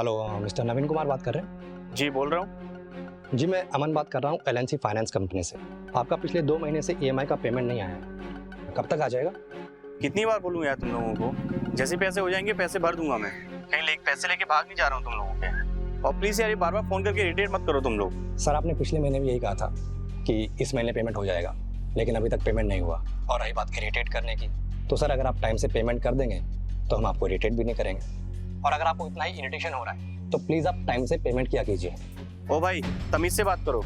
Hello mister नवीन कुमार बात कर रहे हैं? जी बोल रहा हूँ। जी मैं अमन बात कर रहा हूँ एलएनसी फाइनेंस कंपनी से। आपका पिछले 2 महीने से ईएमआई का पेमेंट नहीं आया है, कब तक आ जाएगा? कितनी बार बोलूँ यार तुम लोगों को, जैसे पैसे हो जाएंगे पैसे भर दूंगा मैं। कहीं पैसे लेके भाग नहीं जा रहा हूँ तुम लोगों के। और प्लीज यार ये बार बार फोन करके इरिटेट मत करो तुम लोग। सर आपने पिछले महीने भी यही कहा था कि इस महीने पेमेंट हो जाएगा, लेकिन अभी तक पेमेंट नहीं हुआ। और रही बात इरिटेट करने की, तो सर अगर आप टाइम से पेमेंट कर देंगे तो हम आपको इरिटेट भी नहीं करेंगे। और अगर आपको इतना ही इरिटेशन हो रहा है तो प्लीज़ आप टाइम से पेमेंट किया कीजिए। ओ भाई तमीज से बात करो।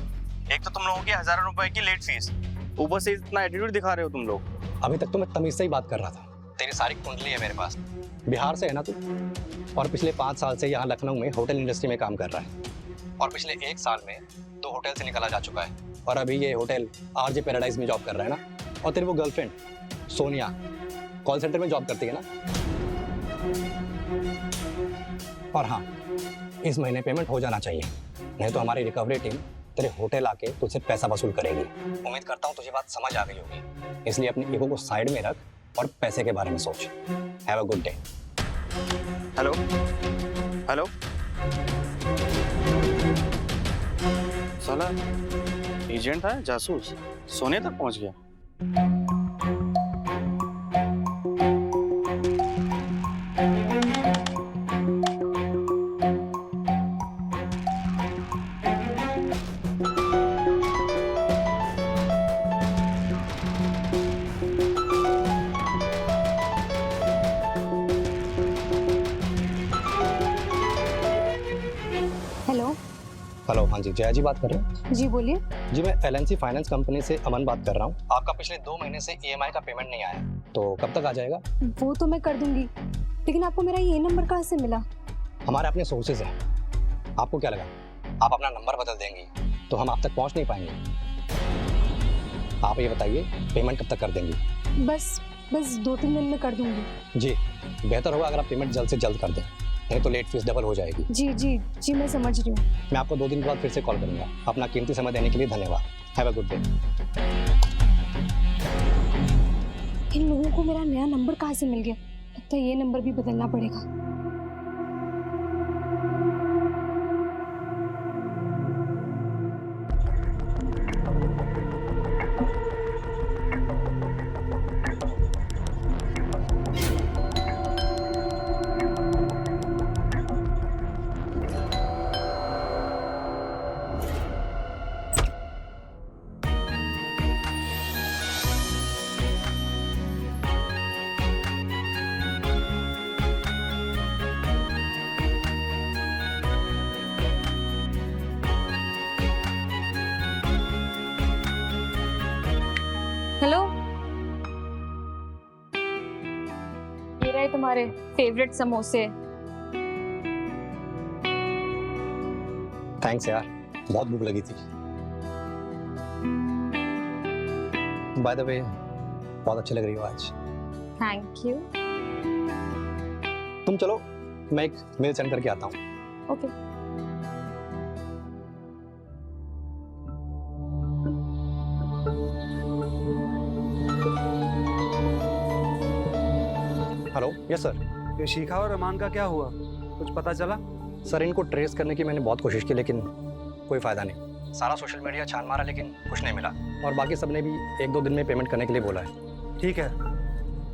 एक तो तुम लोगों की हज़ारों रुपए की लेट फीस, ऊपर से इतना एटीट्यूड दिखा रहे हो तुम लोग। अभी तक तो मैं तमीज़ से ही बात कर रहा था। तेरी सारी कुंडली है मेरे पास। बिहार से है ना तू? और पिछले 5 साल से यहाँ लखनऊ में होटल इंडस्ट्री में काम कर रहा है। और पिछले 1 साल में 2 होटल से निकला जा चुका है। और अभी ये होटल आरजे पैराडाइज में जॉब कर रहा है ना। और तेरी वो गर्लफ्रेंड सोनिया कॉल सेंटर में जॉब करती है ना। और हाँ, इस महीने पेमेंट हो जाना चाहिए, नहीं तो हमारी रिकवरी टीम तेरे होटल आके तुझसे पैसा वसूल करेगी। उम्मीद करता हूँ तुझे बात समझ आ गई होगी, इसलिए अपनी ईगो को साइड में रख और पैसे के बारे में सोच। Have a good day. Hello hello, साला एजेंट था जासूस, सोने तक पहुंच गया। हेलो। हेलो, हाँ जी जया जी बात कर रहे हैं? जी बोलिए। जी मैं एलएनसी फाइनेंस कंपनी से अमन बात कर रहा हूँ। आपका पिछले 2 महीने से ईएमआई का पेमेंट नहीं आया, तो कब तक आ जाएगा? वो तो मैं कर दूंगी, लेकिन आपको मेरा ये नंबर कहाँ से मिला? हमारे अपने सोर्सेज हैं। आपको क्या लगा आप अपना नंबर बदल देंगी तो हम आप तक पहुँच नहीं पाएंगे? आप ये बताइए पेमेंट कब तक कर देंगी? बस 2-3 दिन में कर दूंगी। जी बेहतर होगा अगर आप पेमेंट जल्द से जल्द कर दें, नहीं तो लेट फीस डबल हो जाएगी। जी मैं समझ रही हूँ। मैं आपको 2 दिन के बाद फिर से कॉल करूंगा। अपना कीमती समय देने के लिए धन्यवाद। Have a good day. इन लोगों को मेरा नया नंबर कहाँ से मिल गया? लगता है ये नंबर भी बदलना पड़ेगा। हेलो, ये रहे तुम्हारे फेवरेट समोसे। थैंक्स यार, बहुत भूख लगी थी। बाय द वे बहुत अच्छी लग रही हो आज। Thank you. तुम चलो मैं एक मेल सेंड करके आता हूँ। ओके। Hello, yes sir. ये शिखा और अमान का क्या हुआ, कुछ पता चला? सर इनको ट्रेस करने की मैंने बहुत कोशिश की, लेकिन कोई फायदा नहीं। सारा सोशल मीडिया छान मारा लेकिन कुछ नहीं मिला। और बाकी सबने भी 1-2 दिन में पेमेंट करने के लिए बोला है। ठीक है,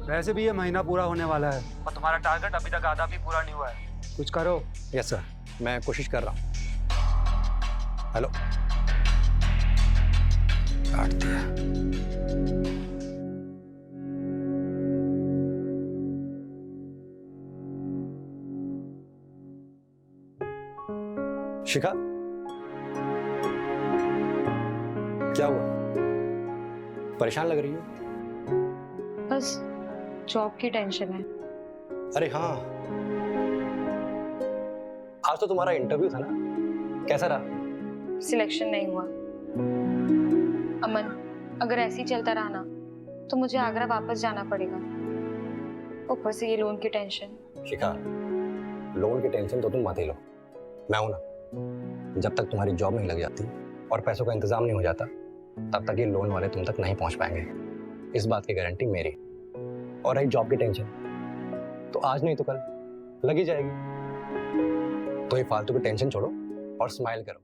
वैसे भी ये महीना पूरा होने वाला है और तुम्हारा टारगेट अभी तक आधा भी पूरा नहीं हुआ है। कुछ करो। यस सर, मैं कोशिश कर रहा हूँ। हेलो, काट दिया। शिखा, क्या हुआ? परेशान लग रही हो? बस जॉब की टेंशन है। अरे हाँ, आज तो तुम्हारा इंटरव्यू था ना, कैसा रहा? सिलेक्शन नहीं हुआ। अमन, अगर ऐसे ही चलता रहा ना तो मुझे आगरा वापस जाना पड़ेगा। ऊपर से ये लोन की टेंशन। शिखा, लोन की टेंशन तो तुम मत ही लो, मैं हूं ना। जब तक तुम्हारी जॉब नहीं लग जाती और पैसों का इंतजाम नहीं हो जाता, तब तक ये लोन वाले तुम तक नहीं पहुंच पाएंगे। इस बात की गारंटी मेरी। और रही जॉब की टेंशन, तो आज नहीं तो कल लग ही जाएगी। तो ये फालतू की टेंशन छोड़ो और स्माइल करो।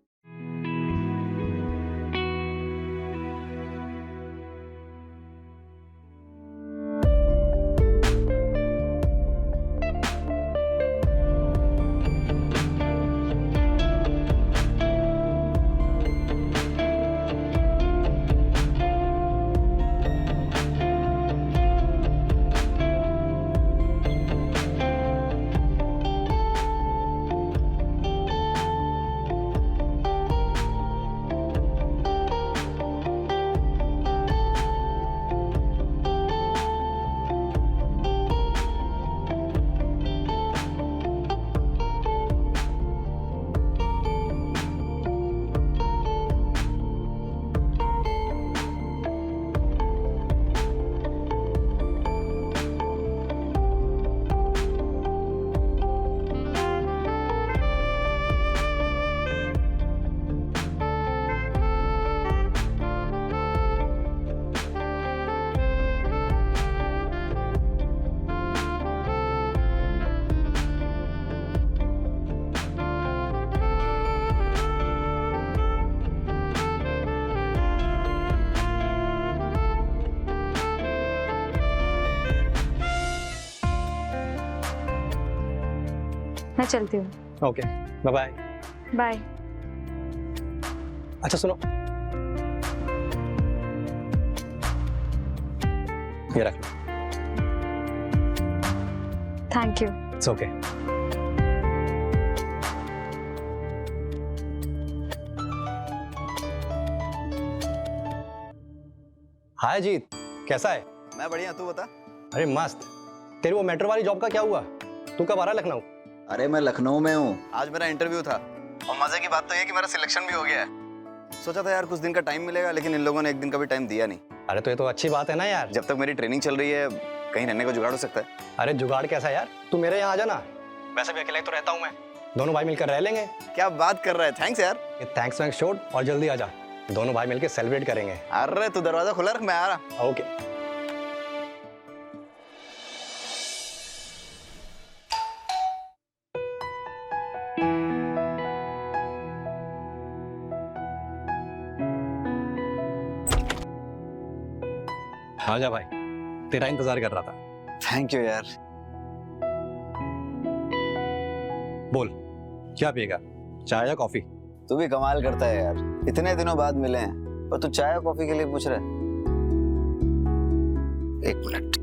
मैं चलती हूँ। Okay, bye bye. बाय। अच्छा सुनो, ये रख लो। Thank you. It's okay. Hi Jeet, कैसा है? मैं बढ़िया, तू बता। अरे मस्त। तेरी वो मेट्रो वाली जॉब का क्या हुआ? तू कब आ रहा है लखनऊ? अरे मैं लखनऊ में हूँ, आज मेरा इंटरव्यू था और मजे की बात तो ये कि मेरा सिलेक्शन भी हो गया है। सोचा था यार कुछ दिन का टाइम मिलेगा, लेकिन इन लोगों ने एक दिन का भी टाइम दिया नहीं। अरे तो ये तो अच्छी बात है ना यार। जब तक मेरी ट्रेनिंग चल रही है कहीं रहने का जुगाड़ हो सकता है। अरे जुगाड़ कैसा यार, तू मेरे यहाँ आ जाना। वैसे भी अकेले तो रहता हूँ मैं, दोनों भाई मिलकर रह लेंगे। क्या बात कर रहा है, थैंक्स यार। ये थैंक्स वैंक्स छोड़ और जल्दी आ जा, दोनों भाई मिलकर सेलिब्रेट करेंगे। अरे तू दरवाजा खुला रख, मैं आ रहा। ओके। हाँ जा भाई, तेरा इंतजार कर रहा था। थैंक यू यार। बोल, क्या पिएगा, चाय या कॉफी? तू भी कमाल करता है यार, इतने दिनों बाद मिले हैं और तू चाय और कॉफी के लिए पूछ रहा है। एक मिनट।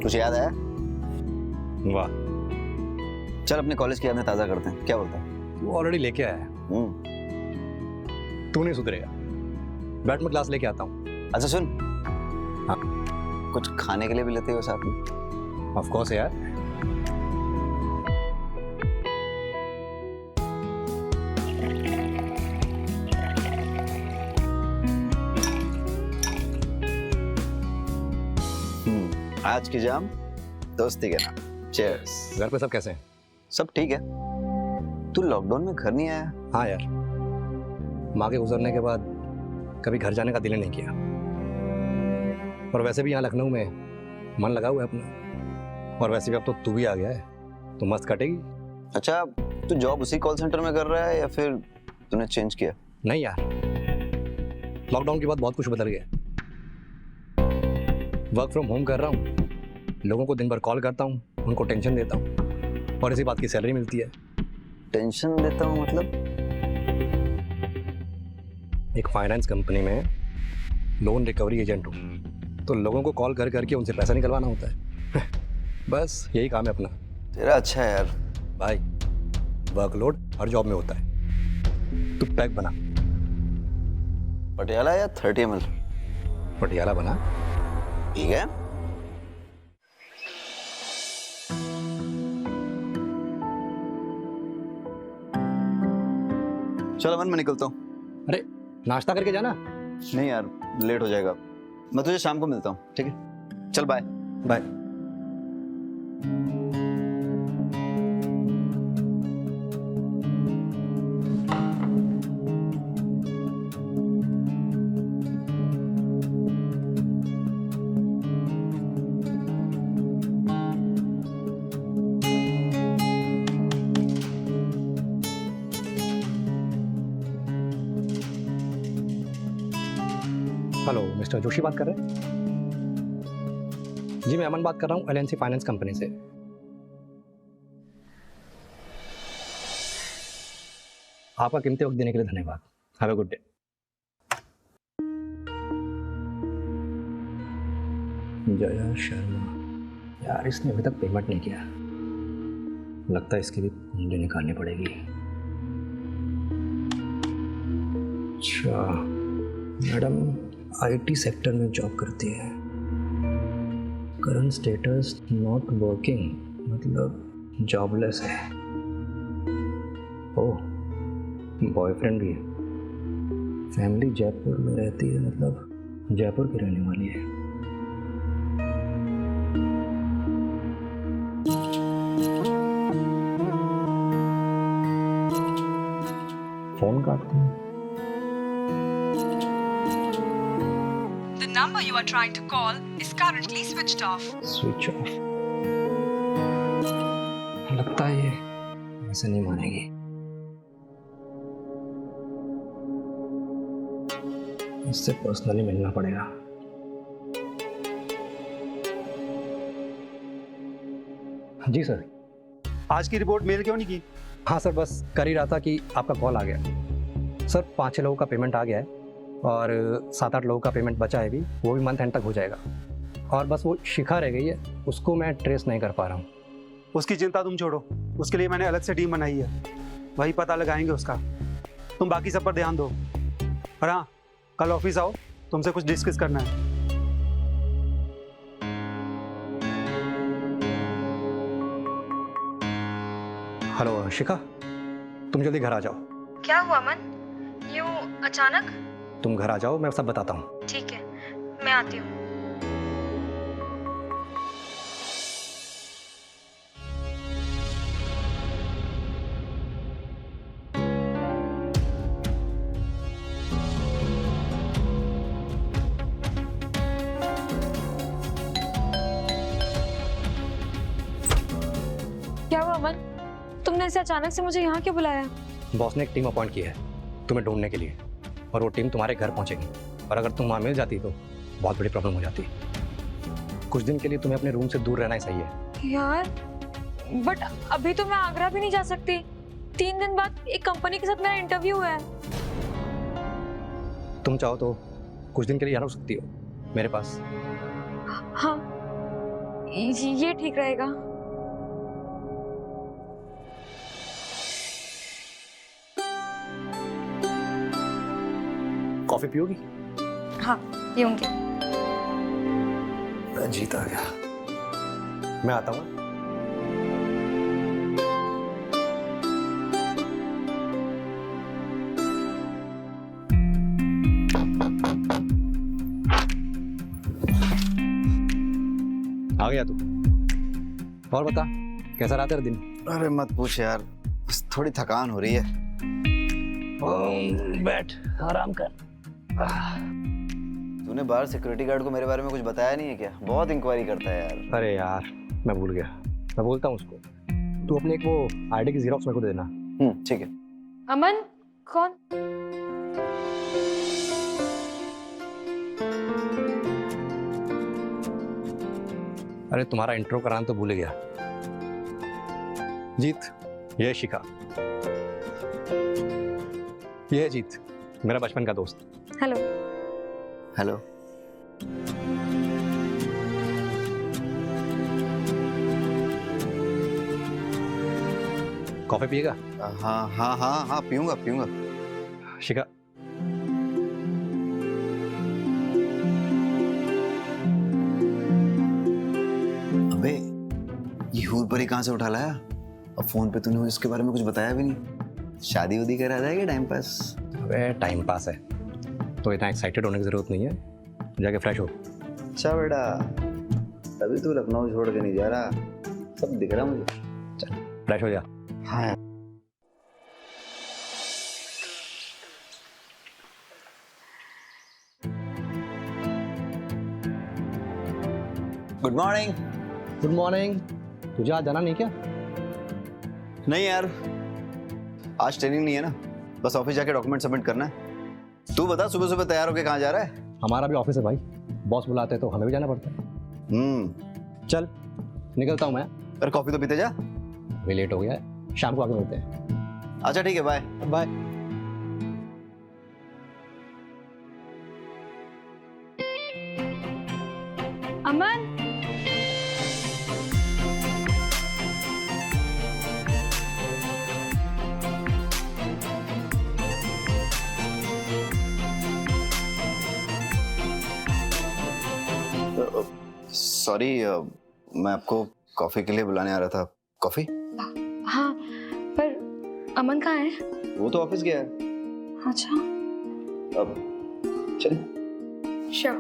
कुछ याद आया? वाह, चल अपने कॉलेज की यादें ताजा करते हैं, क्या बोलता है? तू ऑलरेडी लेके आया है। तू नहीं सुधरेगा। बैठ, मैं क्लास लेके आता हूँ। अच्छा सुन, हाँ? कुछ खाने के लिए भी लेते हो साथ में? ऑफ कोर्स यार। आज की जाम दोस्ती के नाम। चीयर्स। घर पे सब कैसे हैं? सब ठीक है। तू लॉकडाउन में घर नहीं आया? हाँ यार, माँ के गुजरने के बाद कभी घर जाने का दिल ही नहीं किया। और वैसे भी यहाँ लखनऊ में मन लगा हुआ है अपना। और वैसे भी अब तो तू भी आ गया है तो मस्त कटेगी। अच्छा, तू जॉब उसी कॉल सेंटर में कर रहा है या फिर तूने चेंज किया? नहीं यार, लॉकडाउन के बाद बहुत कुछ बदल गया। वर्क फ्रॉम होम कर रहा हूँ, लोगों को दिन भर कॉल करता हूँ, उनको टेंशन देता हूँ और इसी बात की सैलरी मिलती है। टेंशन देता हूँ मतलब? एक फाइनेंस कंपनी में लोन रिकवरी एजेंट हूँ, तो लोगों को कॉल कर करके उनसे पैसा निकलवाना होता है। बस यही काम है अपना। तेरा अच्छा है यार। भाई, वर्कलोड हर जॉब में होता है। तू पैक बना। पटियाला या 30 ml? पटियाला बना। ठीक है। चल अमन, मैं निकलता हूँ। अरे नाश्ता करके जाना। नहीं यार, लेट हो जाएगा। मैं तुझे शाम को मिलता हूँ, ठीक है? चल bye. Bye. Hello, mister Joshi बात कर रहे हैं? जी मैं अमन बात कर रहा हूँ एलएनसी फाइनेंस कंपनी से। आपका कीमती वक्त देने के लिए धन्यवाद। Have a good day. Jaya Sharma, यार इसने अभी तक पेमेंट नहीं किया। लगता है इसकी भी कुंडली निकालनी पड़ेगी। अच्छा, मैडम आईटी सेक्टर में जॉब करती है। करंट स्टेटस नॉट वर्किंग, मतलब जॉबलेस है। ओह, बॉयफ्रेंड भी है। फैमिली जयपुर में रहती है, मतलब जयपुर की रहने वाली है। फोन काटती हूँ। The number you are trying to call is currently switched off. Switch off. लगता है ये ऐसे नहीं मानेगी। इससे पर्सनली मिलना पड़ेगा। जी सर। आज की रिपोर्ट मेल क्यों नहीं की? हाँ सर, बस कर ही रहा था कि आपका कॉल आ गया। सर 5-6 लोगों का पेमेंट आ गया है और 7-8 लोगों का पेमेंट बचा है भी, वो भी मंथ एंड तक हो जाएगा। और बस वो शिखा रह गई है, उसको मैं ट्रेस नहीं कर पा रहा हूँ। उसकी चिंता तुम छोड़ो, उसके लिए मैंने अलग से टीम बनाई है, वही पता लगाएंगे उसका। तुम बाकी सब पर ध्यान दो। और हाँ, कल ऑफिस आओ, तुमसे कुछ डिस्कस करना है। हेलो शिखा, तुम जल्दी घर आ जाओ। क्या हुआ अमन, यूं अचानक? तुम घर आ जाओ, मैं सब बताता हूँ। ठीक है, मैं आती हूँ। क्या हुआ अमन, तुमने ऐसे अचानक से मुझे यहाँ क्यों बुलाया? बॉस ने एक टीम अपॉइंट की है तुम्हें ढूंढने के लिए, और वो टीम तुम्हारे घर पहुंचेगी। और अगर तुम वहाँ मिल जाती तो बहुत बड़ी प्रॉब्लम हो जाती। कुछ दिन के लिए तुम्हें अपने रूम से दूर रहना ही सही है। यार बट अभी तो मैं आगरा भी नहीं जा सकती। 3 दिन बाद एक कंपनी के साथ मेरा इंटरव्यू है। तुम चाहो तो कुछ दिन के लिए यहाँ रुक सकती हो मेरे पास। हाँ, ये ठीक रहेगा। कॉफी पियोगी? हाँ पीऊंगी। जीत आ गया, मैं आता हूँ। आ गया तू? और बता, कैसा रहा तेरा दिन? अरे मत पूछ यार, बस थोड़ी थकान हो रही है। बैठ आराम कर। तूने बाहर सिक्योरिटी गार्ड को मेरे बारे में कुछ बताया नहीं है क्या? बहुत इंक्वायरी करता है यार। अरे यार मैं भूल गया, मैं बोलता हूँ उसको। तू अपने एक वो आईडी की जीरोक्स मेरे को दे देना। ठीक है। अमन कौन? अरे तुम्हारा इंट्रो कराना तो भूल गया। जीत, ये है शिखा, ये है जीत, मेरा बचपन का दोस्त। हेलो। हेलो। कॉफी पिएगा? हाँ हाँ हाँ हाँ, पीऊंगा पीऊंगा। शिखा, अबे ये हूर परी कहाँ से उठा लाया? अब फोन पे तूने इसके बारे में कुछ बताया भी नहीं। शादी उदी करा जाएगी टाइम पास? अबे टाइम पास है तो इतना एक्साइटेड होने की जरूरत नहीं है, जाके फ्रेश हो। अच्छा बेटा, अभी तू लखनऊ छोड़ के नहीं जा रहा, सब दिख रहा मुझे। चल फ्रेश हो जा। हाँ। Good morning. Good morning. तुझे आज जाना नहीं क्या? नहीं यार, आज ट्रेनिंग नहीं है ना, बस ऑफिस जाके डॉक्यूमेंट सबमिट करना है। तू बता, सुबह सुबह तैयार होके कहाँ जा रहा है? हमारा भी ऑफिस है भाई, बॉस बुलाते हैं तो हमें भी जाना पड़ता है। चल निकलता हूँ मैं, अरे कॉफी तो पीते जा। अभी लेट हो गया है, शाम को आके मिलते हैं। अच्छा ठीक है, बाय बाय। अमन, सॉरी, मैं आपको कॉफी के लिए बुलाने आ रहा था। कॉफी? हाँ, पर अमन कहाँ है? वो तो ऑफिस गया है। अच्छा, अब चलिए। श्योर।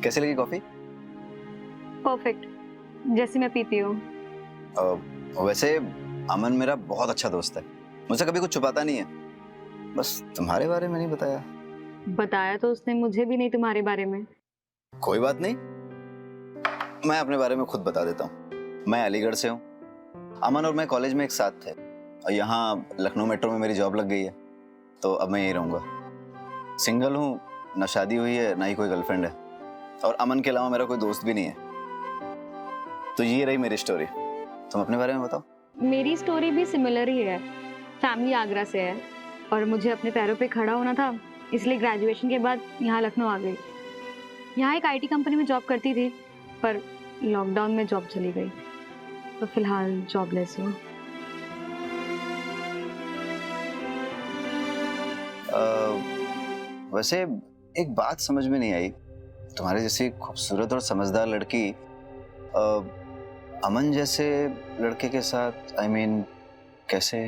कैसे लगी कॉफी? परफेक्ट, जैसे मैं पीती हूँ। वैसे अमन मेरा बहुत अच्छा दोस्त है, मुझसे कभी कुछ छुपाता नहीं है। बस तुम्हारे बारे में नहीं बताया। बताया तो उसने मुझे भी नहीं तुम्हारे बारे में। कोई बात नहीं, मैं अपने बारे में खुद बता देता हूँ। मैं अलीगढ़ से हूँ। अमन और मैं कॉलेज में एक साथ थे और यहाँ लखनऊ मेट्रो में मेरी जॉब लग गई है, तो अब मैं यहीं रहूँगा। सिंगल हूँ, ना शादी हुई है ना ही कोई गर्लफ्रेंड है, और अमन के अलावा मेरा कोई दोस्त भी नहीं है। तो ये रही मेरी स्टोरी। तुम अपने बारे में बताओ। मेरी स्टोरी भी सिमिलर ही है। फैमिली आगरा से है और मुझे अपने पैरों पे खड़ा होना था, इसलिए ग्रेजुएशन के बाद यहाँ लखनऊ आ गई। यहाँ एक आईटी कंपनी में जॉब करती थी, पर लॉकडाउन में जॉब चली गई, तो फिलहाल जॉबलेस हूँ। वैसे एक बात समझ में नहीं आई, तुम्हारे जैसी खूबसूरत और समझदार लड़की अमन जैसे लड़के के साथ, I mean, कैसे?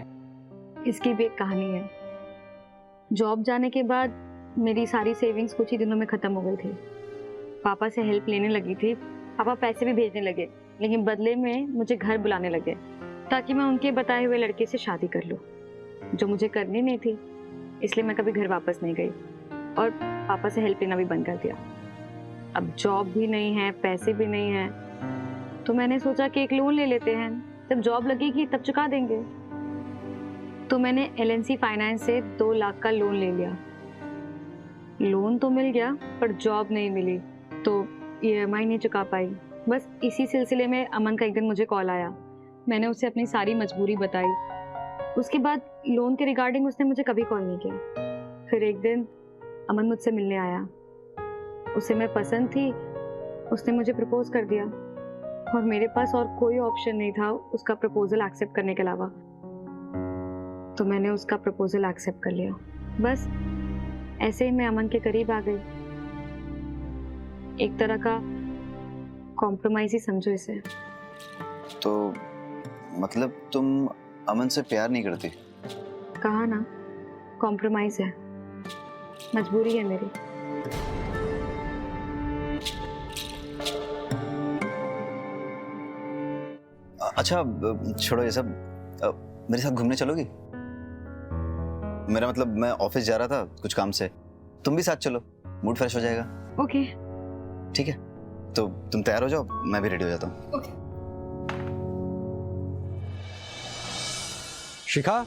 इसकी भी एक कहानी है। जॉब जाने के बाद मेरी सारी सेविंग्स कुछ ही दिनों में ख़त्म हो गई थी। पापा से हेल्प लेने लगी थी। पापा पैसे भी भेजने लगे, लेकिन बदले में मुझे घर बुलाने लगे ताकि मैं उनके बताए हुए लड़के से शादी कर लूँ, जो मुझे करनी नहीं थी। इसलिए मैं कभी घर वापस नहीं गई और पापा से हेल्प लेना भी बंद कर दिया। अब जॉब भी नहीं है, पैसे भी नहीं है, तो मैंने सोचा कि एक लोन ले लेते हैं, जब जॉब लगेगी तब चुका देंगे। तो मैंने LNC फाइनेंस से 2 लाख का लोन ले लिया। लोन तो मिल गया पर जॉब नहीं मिली, तो EMI नहीं चुका पाई। बस इसी सिलसिले में अमन का एक दिन मुझे कॉल आया। मैंने उसे अपनी सारी मजबूरी बताई। उसके बाद लोन के रिगार्डिंग उसने मुझे कभी कॉल नहीं किया। फिर एक दिन अमन मुझसे मिलने आया। उसे मैं पसंद थी, उसने मुझे प्रपोज कर दिया और मेरे पास और कोई ऑप्शन नहीं था उसका प्रपोजल एक्सेप्ट करने के अलावा। तो मैंने उसका प्रपोजल एक्सेप्ट कर लिया। बस ऐसे ही मैं अमन के करीब आ गई। एक तरह का कॉम्प्रोमाइज ही समझो इसे। तो मतलब तुम अमन से प्यार नहीं करती? कहा ना, कॉम्प्रोमाइज है, मजबूरी है मेरी। अच्छा छोड़ो ये सब, मेरे साथ घूमने चलोगी? मेरा मतलब मैं ऑफिस जा रहा था कुछ काम से, तुम भी साथ चलो, मूड फ्रेश हो जाएगा। ओके। ठीक है, तो तुम तैयार हो जाओ, मैं भी रेडी हो जाता हूँ। ओके। शिखा,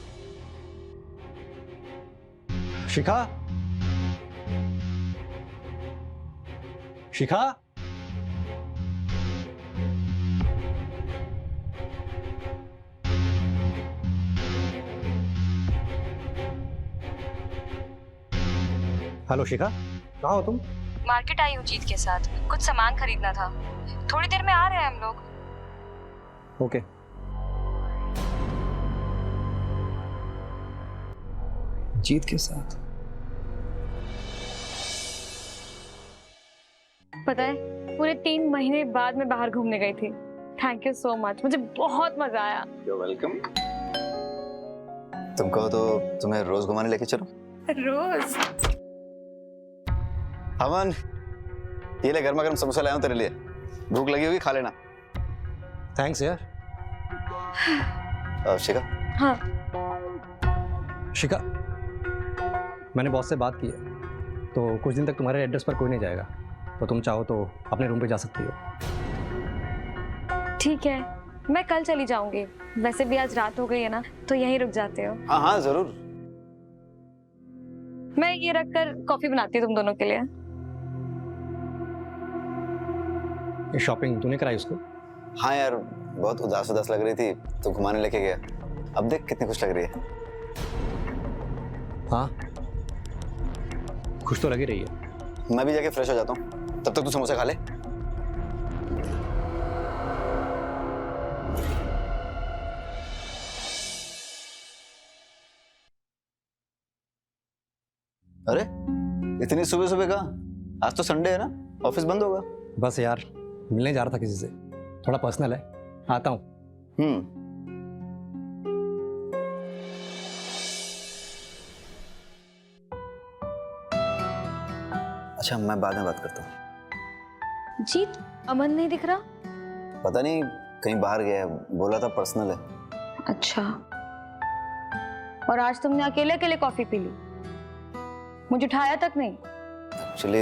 शिखा, शिखा, हेलो शिखा, कहाँ हो तुम? मार्केट आई हूँ जीत के साथ, कुछ सामान खरीदना था। थोड़ी देर में आ रहे हैं हम लोग। ओके। जीत के साथ? पता है, पूरे 3 महीने बाद मैं बाहर घूमने गई थी। थैंक यू सो मच, मुझे बहुत मजा आया। You're welcome। तुम कहो तो तुम्हें रोज घुमाने लेके चलो। रोज? अमन, ये ले गर्मा गर्म समोसा लाया हूं तेरे लिए, भूख लगी होगी, खा लेना। थैंक्स यार। शिखा। हाँ। शिखा, मैंने बॉस से बात की है, तो कुछ दिन तक तुम्हारे एड्रेस पर कोई नहीं जाएगा, तो तुम चाहो तो अपने रूम पे जा सकती हो। ठीक है, मैं कल चली जाऊंगी, वैसे भी आज रात हो गई है ना, तो यहीं रुक जाते हो। हाँ हाँ जरूर। मैं ये रखकर कॉफी बनाती हूँ तुम दोनों के लिए। ये शॉपिंग तूने कराई उसको? हाँ यार, बहुत उदास उदास लग रही थी तो घुमाने लेके गया। अब देख कितनी खुश लग रही है। हाँ, खुश तो लगी रही है। मैं भी जाके फ्रेश हो जाता हूँ, तब तक तू समोसा खा ले। अरे इतनी सुबह सुबह कहाँ? आज तो संडे है ना, ऑफिस बंद होगा। बस यार, मिलने जा रहा था किसी से, थोड़ा पर्सनल है, आता हूँ। अच्छा, मैं बाद में बात करता हूँ। जीत, अमन नहीं दिख रहा? पता नहीं, कहीं बाहर गया है, बोला था पर्सनल है। अच्छा, और आज तुमने अकेले अकेले कॉफी पी ली, मुझे उठाया तक नहीं? एक्चुअली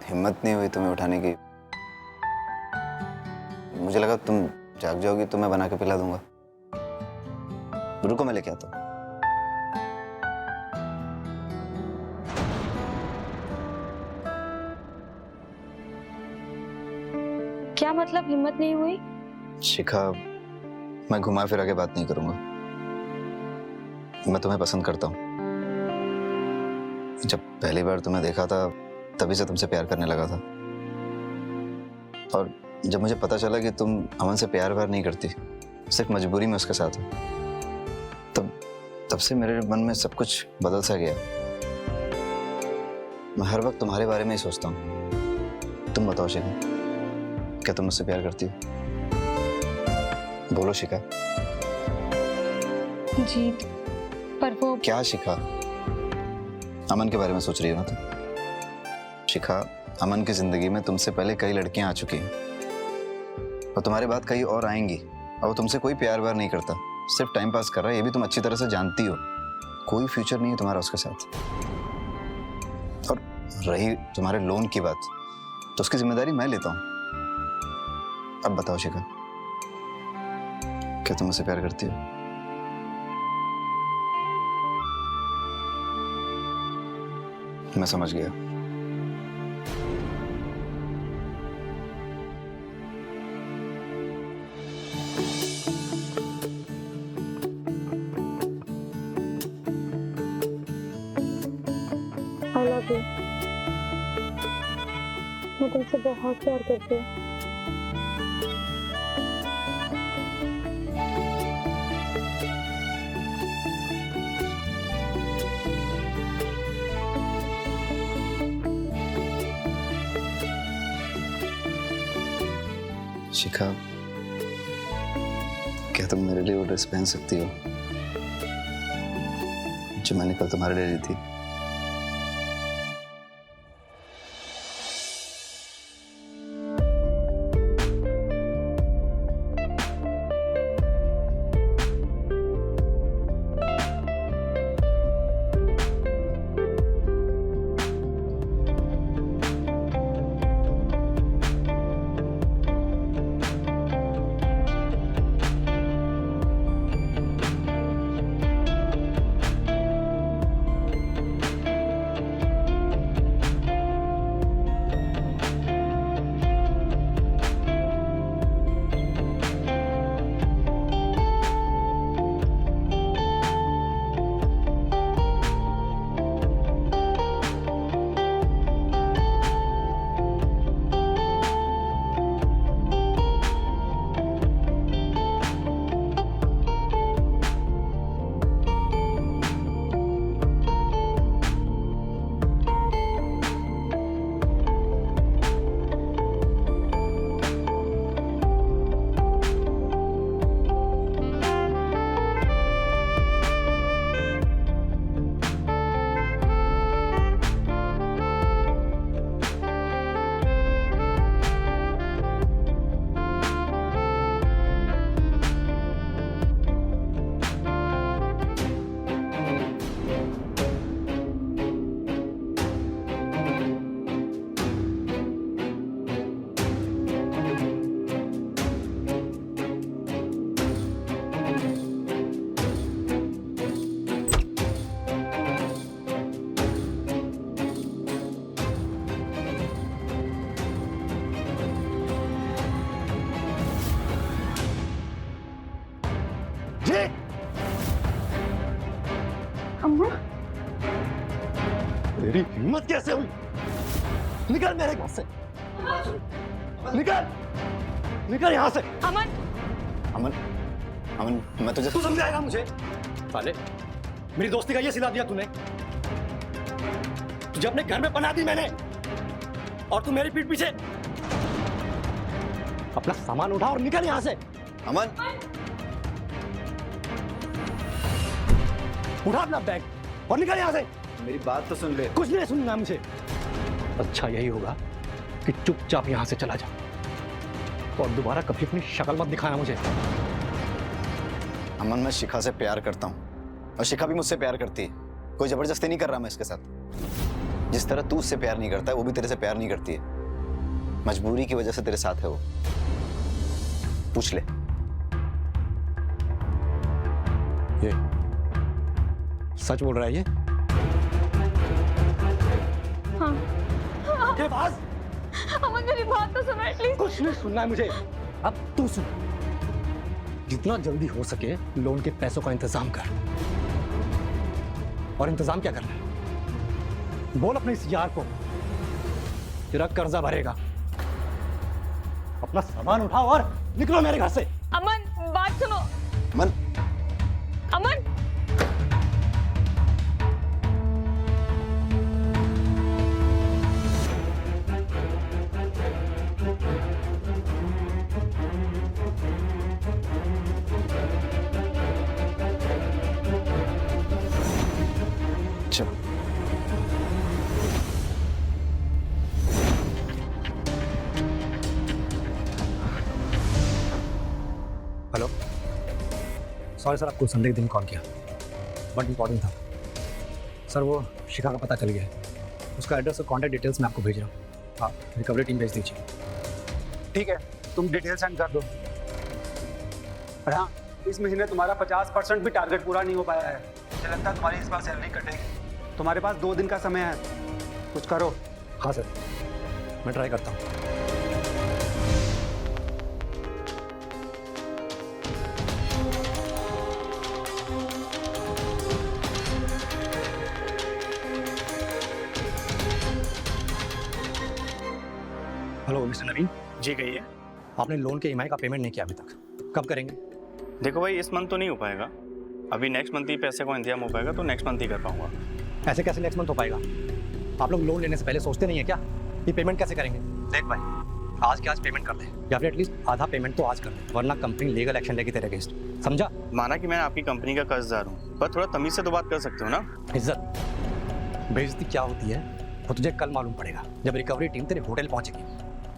हिम्मत नहीं हुई तुम्हें उठाने की। मुझे लगा तुम जाग जाओगी तो मैं बना के पिला दूंगा। रुको, मैं लेके आता हूँ। क्या मतलब हिम्मत नहीं हुई? शिखा, मैं घुमा फिरा के बात नहीं करूंगा। मैं तुम्हें पसंद करता हूँ। जब पहली बार तुम्हें देखा था तभी से तुमसे प्यार करने लगा था। और जब मुझे पता चला कि तुम अमन से प्यार व्यार नहीं करती, सिर्फ मजबूरी में उसके साथ हो, तब से मेरे मन में सब कुछ बदल सा गया। मैं हर वक्त तुम्हारे बारे में ही सोचता हूँ। तुम बताओ शिखा, क्या तुम मुझसे प्यार करती हो? बोलो शिखा। जीत, पर वो क्या शिखा? अमन के बारे में सोच रही हो ना तुम? शिखा, अमन की जिंदगी में तुमसे पहले कई लड़कियां आ चुकी हैं और तुम्हारे बाद कई और आएंगी, और वो तुमसे कोई प्यार व्यार नहीं करता, सिर्फ टाइम पास कर रहा है। ये भी तुम अच्छी तरह से जानती हो। कोई फ्यूचर नहीं है तुम्हारा उसके साथ। और रही तुम्हारे लोन की बात, तो उसकी जिम्मेदारी मैं लेता हूँ। अब बताओ शिखा, क्या तुम मुझसे प्यार करती हो? मैं समझ गया। I love you. मैं तुमसे बहुत प्यार करती हूँ। शिखा, क्या तुम मेरे लिए वो ड्रेस पहन सकती हो जो मैंने कल तुम्हारे लिए ली थी? तेरी हिम्मत कैसे हुई? निकल मेरे घर से, निकल, निकल यहाँ से। अमन, अमन, अमन, मैं तुझे तू समझाएगा मुझे? साले, मेरी दोस्ती का ये सिला दिया तूने। तुझे अपने घर में पनाह दी मैंने, और तू मेरी पीठ पीछे। अपना सामान उठा और निकल यहाँ से। अमन, उठा अपना बैग और निकल यहाँ से। मेरी बात तो सुन ले। कुछ नहीं सुनना मुझे। अच्छा यही होगा कि चुपचाप यहाँ से चला जा, और दोबारा कभी अपनी शक्ल मत दिखाना मुझे। अमन, मैं शिखा से प्यार करता हूँ और शिखा भी मुझसे प्यार करती है। कोई जबरदस्ती नहीं कर रहा मैं इसके साथ। जिस तरह तू उससे प्यार नहीं करता है, वो भी तेरे से प्यार नहीं करती है। मजबूरी की वजह से तेरे साथ है वो। पूछ ले। ये सच बोल रहा है ये? हाँ। ये बात अमन मेरी बात तो सुनो एटलीस्ट। कुछ नहीं सुनना है मुझे। अब तू सुन, जितना जल्दी हो सके लोन के पैसों का इंतजाम कर। और इंतजाम क्या करना है? बोल अपने इस यार को, तेरा कर्जा भरेगा। अपना सामान उठाओ और निकलो मेरे घर से। अमन बात सुनो। अमन, अमन, चलो। हेलो, सॉरी सर, आपको संडे के दिन कॉल किया, बट इम्पोर्टेंट था। सर वो शिखा का पता चल गया है, उसका एड्रेस और कॉन्टैक्ट डिटेल्स मैं आपको भेज रहा हूँ। आप रिकवरी टीम भेज दीजिए। ठीक है, तुम डिटेल सेंड कर दो। और हाँ, इस महीने तुम्हारा 50% भी टारगेट पूरा नहीं हो पाया है। मुझे लगता है तुम्हारी इस बार सैलरी कटेगी। तुम्हारे पास 2 दिन का समय है, कुछ करो। हाँ सर, मैं ट्राई करता हूँ। हेलो मिस्टर नवीन, जी कहिए। आपने लोन के ईएमआई का पेमेंट नहीं किया अभी तक, कब करेंगे? देखो भाई, इस मंथ तो नहीं हो पाएगा। अभी नेक्स्ट मंथ ही पैसे का इंतजाम हो पाएगा, तो नेक्स्ट मंथ ही कर पाऊंगा। ऐसे कैसे नेक्स्ट मंथ हो पाएगा? आप लोग लोन लेने से पहले सोचते नहीं है क्या ये पेमेंट कैसे करेंगे? देख भाई, आज के आज पेमेंट कर दे, या फिर एटलीस्ट आधा पेमेंट तो आज कर दे, वरना कंपनी लीगल एक्शन लेगी तेरे अगेंस्ट, समझा? माना कि मैं आपकी कंपनी का कर्जदार हूँ, पर थोड़ा तमीज से तो बात कर सकते हो ना। इज्जत बेइज्जती क्या होती है वो तुझे कल मालूम पड़ेगा, जब रिकवरी टीम तेरे होटल पहुंचेगी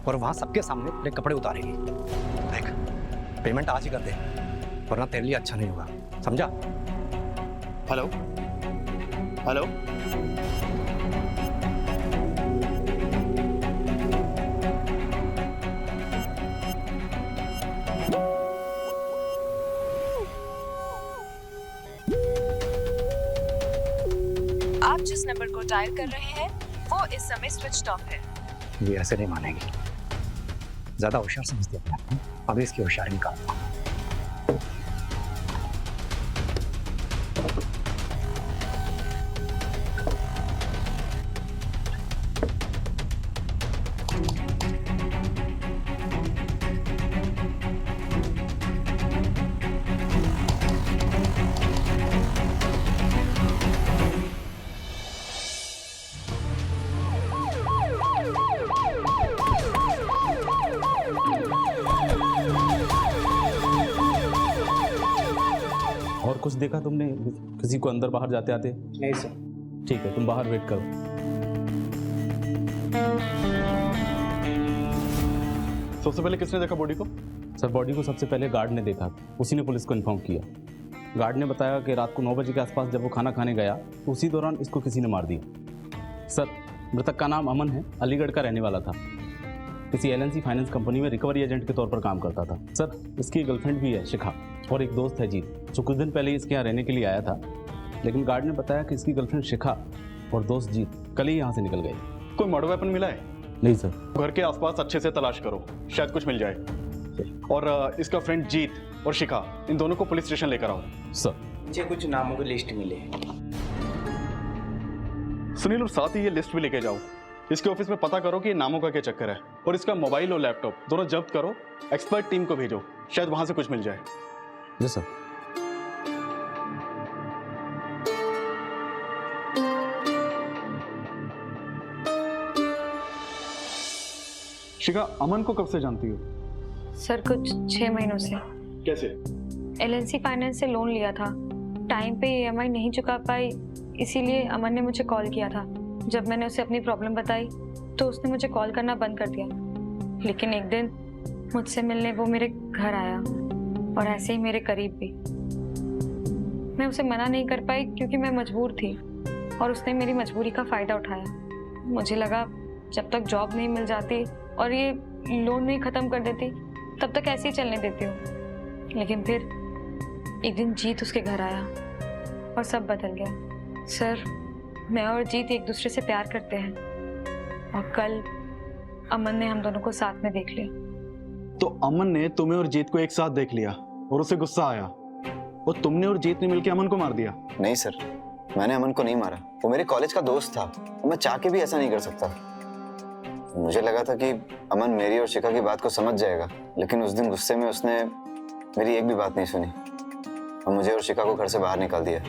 और वहां सबके सामने तेरे कपड़े उतारेगी। देख, पेमेंट आज ही कर दे, वरना तेरे लिए अच्छा नहीं होगा, समझा? हेलो हेलो, आप जिस नंबर को डायल कर रहे हैं वो इस समय स्विच ऑफ है। ये ऐसे नहीं मानेगी, ज्यादा होशियार समझती है अपने आप को। अभी इसकी होशियारी निकालता हूं। और कुछ देखा तुमने किसी को अंदर बाहर जाते आते? नहीं सर। ठीक है, तुम बाहर वेट करो। सबसे पहले किसने देखा बॉडी को? सर बॉडी को सबसे पहले गार्ड ने देखा, उसी ने पुलिस को इन्फॉर्म किया। गार्ड ने बताया कि रात को 9 बजे के आसपास जब वो खाना खाने गया उसी दौरान इसको किसी ने मार दिया। सर मृतक का नाम अमन है, अलीगढ़ का रहने वाला था, किसी LNC फाइनेंस कंपनी में रिकवरी एजेंट के तौर पर काम करता था। सर इसकी गर्लफ्रेंड भी है शिखा, और एक दोस्त है जीत, जो कुछ दिन पहले इसके यहाँ रहने के लिए आया था, लेकिन गार्ड ने बताया कि इसकी गर्लफ्रेंड शिखा और दोस्त जीत कल ही यहाँ से निकल गए। कोई मर्डर वेपन मिला है? नहीं सर। घर के आसपास अच्छे से तलाश करो, शायद कुछ मिल जाए। और इसका फ्रेंड जीत और शिखा, इन दोनों को पुलिस स्टेशन लेकर आओ। सर मुझे कुछ नामों की लिस्ट मिली है। सुनील, और साथ ही ये लिस्ट भी लेके जाओ। इसके ऑफिस में पता करो कि ये नामों का क्या चक्कर है, और इसका मोबाइल और लैपटॉप दोनों जब्त करो। एक्सपर्ट टीम को भेजो, शायद वहां से कुछ मिल जाए। जी सर। शिखा, अमन को कब से जानती हो? सर कुछ 6 महीनों से। कैसे? एलएनसी फाइनेंस से लोन लिया था, टाइम पे ईएमआई नहीं चुका पाई, इसीलिए अमन ने मुझे कॉल किया था। जब मैंने उसे अपनी प्रॉब्लम बताई तो उसने मुझे कॉल करना बंद कर दिया। लेकिन एक दिन मुझसे मिलने वो मेरे घर आया, और ऐसे ही मेरे करीब भी। मैं उसे मना नहीं कर पाई क्योंकि मैं मजबूर थी, और उसने मेरी मजबूरी का फ़ायदा उठाया। मुझे लगा जब तक जॉब नहीं मिल जाती और ये लोन नहीं ख़त्म कर देती तब तक ऐसे ही चलने देती हूँ। लेकिन फिर एक दिन जीत उसके घर आया और सब बदल गया। सर, मैं और जीत एक दूसरे से प्यार करते हैं, और कल अमन ने हम दोनों को साथ में देख लिया। तो अमन ने तुम्हें और जीत को एक साथ देख लिया और उसे गुस्सा आया, और तुमने और जीत ने मिलकर अमन को मार दिया? नहीं सर, मैंने अमन को नहीं मारा। वो मेरे कॉलेज का दोस्त था, और मैं चाह के भी ऐसा नहीं कर सकता। मुझे लगा था कि अमन मेरी और शिखा की बात को समझ जाएगा, लेकिन उस दिन गुस्से में उसने मेरी एक भी बात नहीं सुनी और मुझे और शिखा को घर से बाहर निकाल दिया।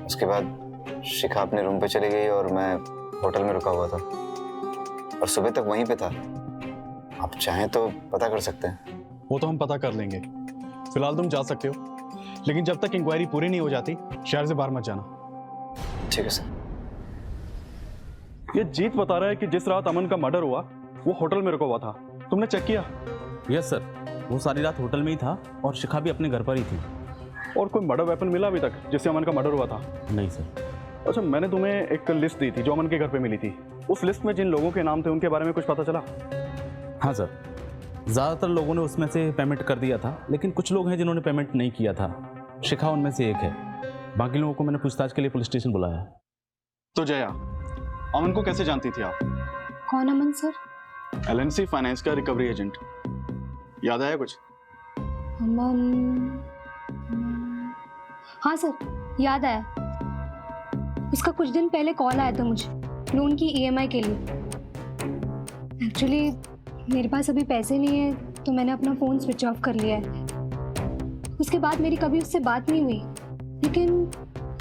उसके बाद शिखा अपने रूम पे चली गई और मैं होटल में रुका हुआ था, और सुबह तक वहीं पे था। आप चाहें तो पता कर सकते हैं। वो तो हम पता कर लेंगे, फिलहाल तुम जा सकते हो, लेकिन जब तक इंक्वायरी पूरी नहीं हो जाती शहर से बाहर मत जाना। ठीक है सर। ये जीत बता रहा है कि जिस रात अमन का मर्डर हुआ वो होटल में रुका हुआ था। तुमने चेक किया? यस सर, वो सारी रात होटल में ही था और शिखा भी अपने घर पर ही थी। और कोई मर्डर वेपन मिला अभी तक जिससे अमन का मर्डर हुआ था? नहीं सर। अच्छा, मैंने तुम्हें एक लिस्ट दी थी जो अमन के घर पे मिली थी। उस लिस्ट में जिन लोगों के नाम थे उनके बारे में कुछ पता चला? हाँ सर, ज़्यादातर लोगों ने उसमें से पेमेंट कर दिया था, लेकिन कुछ लोग हैं जिन्होंने पेमेंट नहीं किया था। शिखा उनमें से एक है। बाकी लोगों को मैंने पूछताछ के लिए पुलिस स्टेशन बुलाया है। तो जया, अमन को कैसे जानती थी आप? कौन अमन सर? एलएनसी फाइनेंस का रिकवरी एजेंट। याद आया कुछ? अमन, हाँ सर, याद आया। उसका कुछ दिन पहले कॉल आया था मुझे लोन की ईएमआई के लिए। एक्चुअली मेरे पास अभी पैसे नहीं है, तो मैंने अपना फ़ोन स्विच ऑफ कर लिया है। उसके बाद मेरी कभी उससे बात नहीं हुई। लेकिन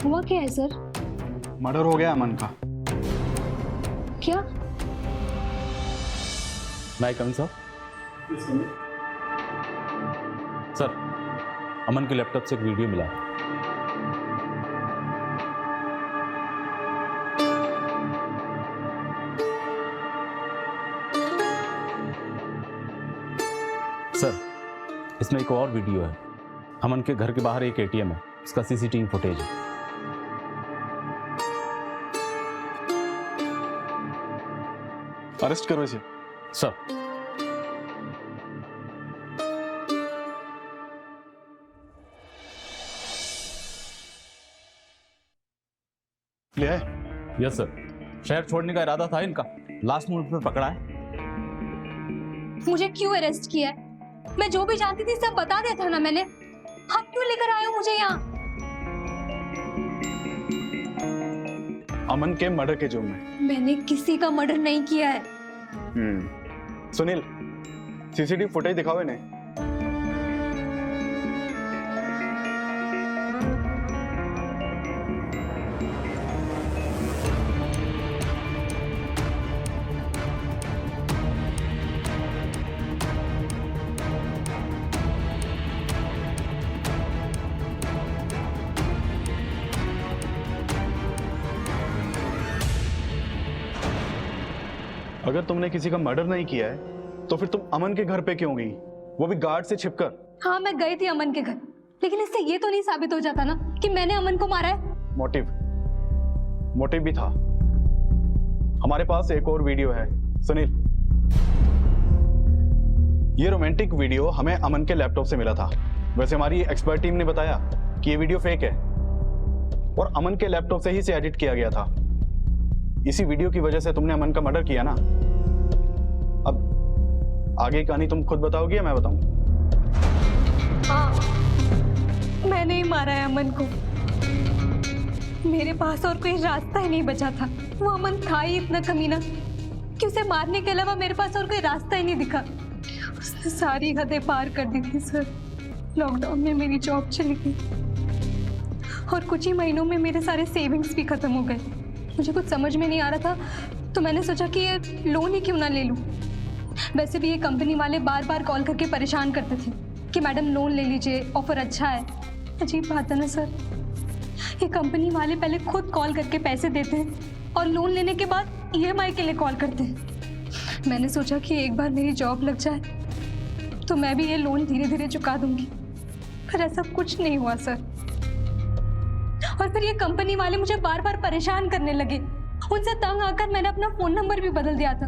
हुआ क्या है सर? मर्डर हो गया अमन का। क्या? मैं कमिंग सर? सर, अमन के लैपटॉप से एक वीडियो मिला है। सर, इसमें एक और वीडियो है। अमन के घर के बाहर एक एटीएम है, उसका सीसीटीवी फुटेज है। अरेस्ट करो इसे। सर, ले आए? Yes sir. शहर छोड़ने का इरादा था इनका, लास्ट मोमेंट पे पकड़ा है। मुझे क्यों अरेस्ट किया है? मैं जो भी जानती थी सब बता दिया था ना मैंने। आप क्यों लेकर आए हो मुझे यहाँ? अमन के मर्डर के जुर्म में। मैंने किसी का मर्डर नहीं किया है। सुनील, सीसीटीवी फुटेज दिखाओ इन्हें। अगर तुमने किसी का मर्डर नहीं किया है तो फिर तुम अमन के घर पे क्यों गई, वो भी गार्ड से छिपकर? हाँ, मैं गई थी अमन के घर, लेकिन इससे ये तो नहीं साबित हो जाता ना कि मैंने अमन को मारा है। मोटिव भी था। हमारे पास एक और वीडियो है सुनील। ये रोमांटिक वीडियो हमें अमन के लैपटॉप से मिला था। वैसे हमारी एक्सपर्ट टीम ने बताया कि ये वीडियो फेक है और अमन के लैपटॉप से ही इसे एडिट किया गया था। इसी वीडियो की वजह से तुमने अमन का मर्डर किया ना। अब आगे की कहानी तुम खुद बताओगी या मैं बताऊं? हाँ, मैंने ही मारा है अमन को। मेरे पास और कोई रास्ता ही नहीं बचा था। वो अमन था ही इतना कमीना कि उसे मारने के अलावा मेरे पास और कोई रास्ता ही नहीं दिखा। उसने सारी हदें पार कर दी थी सर। लॉकडाउन में मेरी जॉब चली गई और कुछ ही महीनों में मेरे सारे सेविंग्स भी खत्म हो गए। मुझे कुछ समझ में नहीं आ रहा था तो मैंने सोचा कि ये लोन ही क्यों ना ले लूं। वैसे भी ये कंपनी वाले बार बार कॉल करके परेशान करते थे कि मैडम लोन ले लीजिए, ऑफर अच्छा है। अजीब बात है ना सर, ये कंपनी वाले पहले खुद कॉल करके पैसे देते हैं और लोन लेने के बाद ईएमआई के लिए कॉल करते हैं। मैंने सोचा कि एक बार मेरी जॉब लग जाए तो मैं भी ये लोन धीरे धीरे चुका दूंगी, पर ऐसा कुछ नहीं हुआ सर। और फिर ये कंपनी वाले मुझे बार बार परेशान करने लगे। उनसे तंग आकर मैंने अपना फोन नंबर भी बदल दिया था,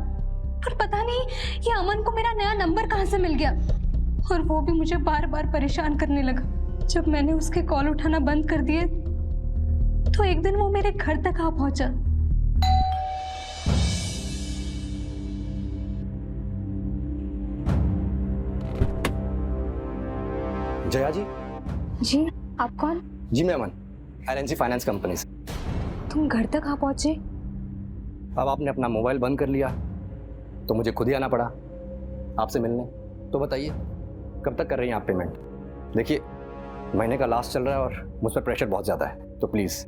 पर पता नहीं ये अमन को मेरा नया नंबर कहाँ से मिल गया और वो भी मुझे बार बार परेशान करने लगा। जब मैंने उसके कॉल उठाना बंद कर दिए तो एक दिन वो मेरे घर तक आ पहुंचा। जया जी। जी आप कौन? जी मैं अमन, एलएनसी फाइनेंस कंपनी से। तुम घर तक आ पहुंचे? अब आपने अपना मोबाइल बंद कर लिया तो मुझे खुद ही आना पड़ा आपसे मिलने। तो बताइए कब तक कर रही हैं आप पेमेंट? देखिए महीने का लास्ट चल रहा है और मुझ पर प्रेशर बहुत ज़्यादा है, तो प्लीज़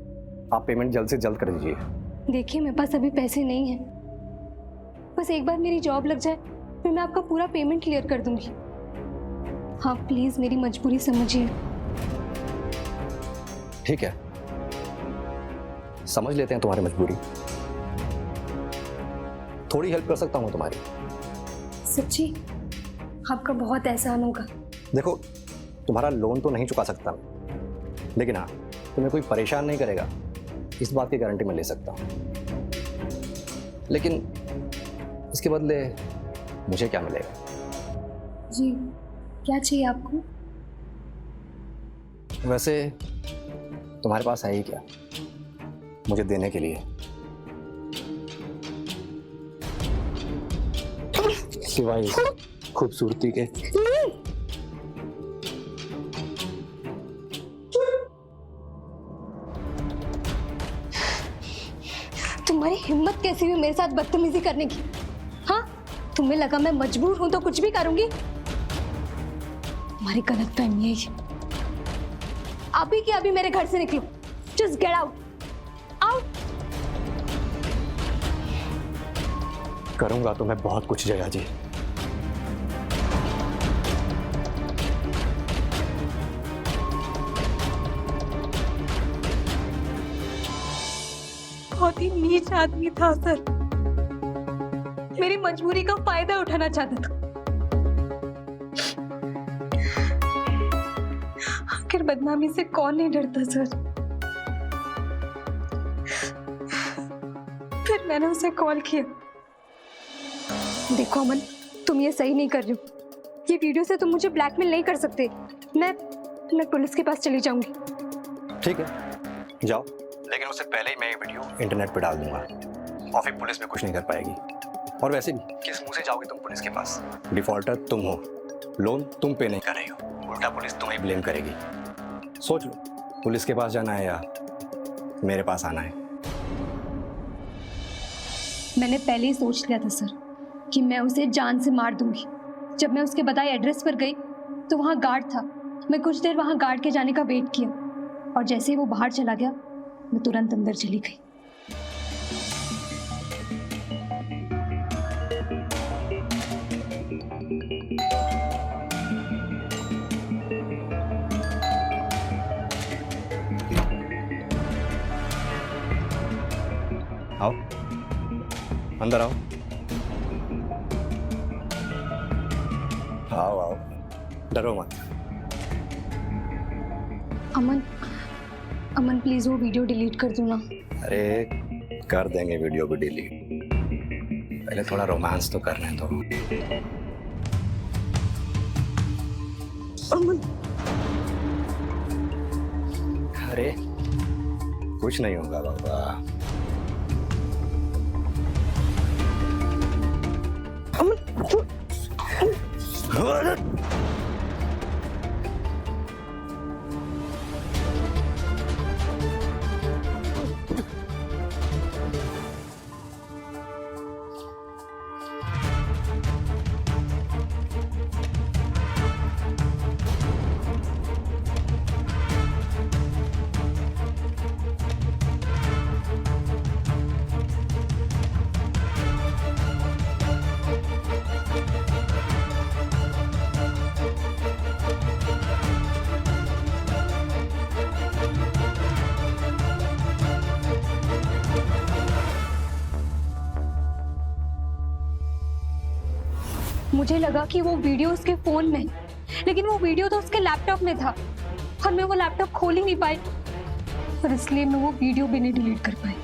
आप पेमेंट जल्द से जल्द कर दीजिए। देखिए मेरे पास अभी पैसे नहीं हैं, बस एक बार मेरी जॉब लग जाए फिर मैं आपका पूरा पेमेंट क्लियर कर दूंगी। हाँ प्लीज़ मेरी मजबूरी समझिए। ठीक है, समझ लेते हैं तुम्हारी मजबूरी। थोड़ी हेल्प कर सकता हूँ तुम्हारी। सच्ची? आपका बहुत एहसान होगा। देखो तुम्हारा लोन तो नहीं चुका सकता लेकिन हाँ तुम्हें कोई परेशान नहीं करेगा इस बात की गारंटी मैं ले सकता हूँ। लेकिन इसके बदले मुझे क्या मिलेगा? जी क्या चाहिए आपको? वैसे तुम्हारे पास है ही क्या मुझे देने के लिए, सिवाय इस खूबसूरती के? तुम्हारी हिम्मत कैसी हुई मेरे साथ बदतमीजी करने की? हाँ तुम्हें लगा मैं मजबूर हूं तो कुछ भी करूंगी? तुम्हारी गलतफहमी है ये। अभी के अभी मेरे घर से निकलो। Just get out, out. करूंगा तो मैं बहुत कुछ जया जी। बहुत ही नीच आदमी था सर, मेरी मजबूरी का फायदा उठाना चाहता था। आखिर बदनामी से कौन नहीं डरता सर। फिर मैंने उसे कॉल किया। देखो अमन तुम ये सही नहीं कर रहे हो। ये वीडियो से तुम मुझे ब्लैकमेल नहीं कर सकते। मैं पुलिस के पास चली जाऊंगी। ठीक है जाओ, लेकिन उससे पहले ही मैं ये वीडियो इंटरनेट पे डाल दूंगा और फिर पुलिस भी कुछ नहीं कर पाएगी। और वैसे भी किस मुंह से जाओगे तुम पुलिस के पास? डिफॉल्टर तुम हो, लोन तुम पे नहीं कर रही हो, उल्टा पुलिस तुम्हें ब्लेम करेगी। सोच लो पुलिस के पास जाना है या मेरे पास आना है। मैंने पहले ही सोच लिया था सर कि मैं उसे जान से मार दूंगी। जब मैं उसके बताए एड्रेस पर गई तो वहाँ गार्ड था। मैं कुछ देर वहाँ गार्ड के जाने का वेट किया और जैसे ही वो बाहर चला गया मैं तुरंत अंदर चली गई। आओ अंदर आओ। आओ आओ, डरो मत। अमन प्लीज वो वीडियो डिलीट कर दो ना। अरे कर देंगे वीडियो को डिलीट, पहले थोड़ा रोमांस तो करने दो। अमन अरे कुछ नहीं होगा बाबा। मुझे लगा कि वो वीडियो उसके फोन में, लेकिन वो वीडियो तो उसके लैपटॉप में था और मैं वो लैपटॉप खोल ही नहीं पाई और इसलिए मैं वो वीडियो भी नहीं डिलीट कर पाई।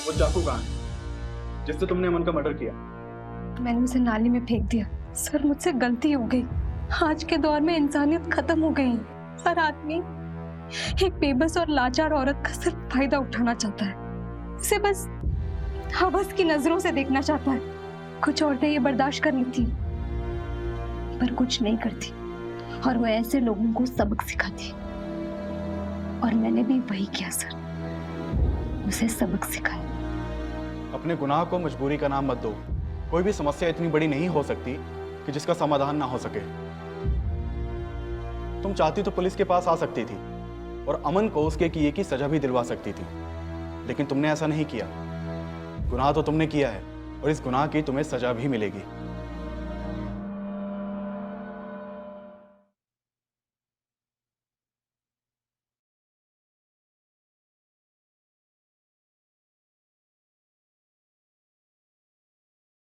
वो चाकू कहाँ है जिससे तुमने अमन का मर्डर किया? मैंने उसे नाली में फेंक दिया। सर मुझसे गलती हो गई। आज के दौर में इंसानियत खत्म हो गई है। हर आदमी एक बेबस और लाचार औरत का सिर्फ फायदा उठाना चाहता है, उसे बस हवस की नजरों से देखना चाहता है। कुछ औरतें ये बर्दाश्त कर लेती पर कुछ नहीं करती और वो ऐसे लोगों को सबक सिखाती और मैंने भी वही किया सर, उसे सबक सिखाया। अपने गुनाह को मजबूरी का नाम मत दो। कोई भी समस्या इतनी बड़ी नहीं हो सकती कि जिसका समाधान ना हो सके। तुम चाहती तो पुलिस के पास आ सकती थी और अमन को उसके किए की सजा भी दिलवा सकती थी, लेकिन तुमने ऐसा नहीं किया। गुनाह तो तुमने किया है और इस गुनाह की तुम्हें सजा भी मिलेगी।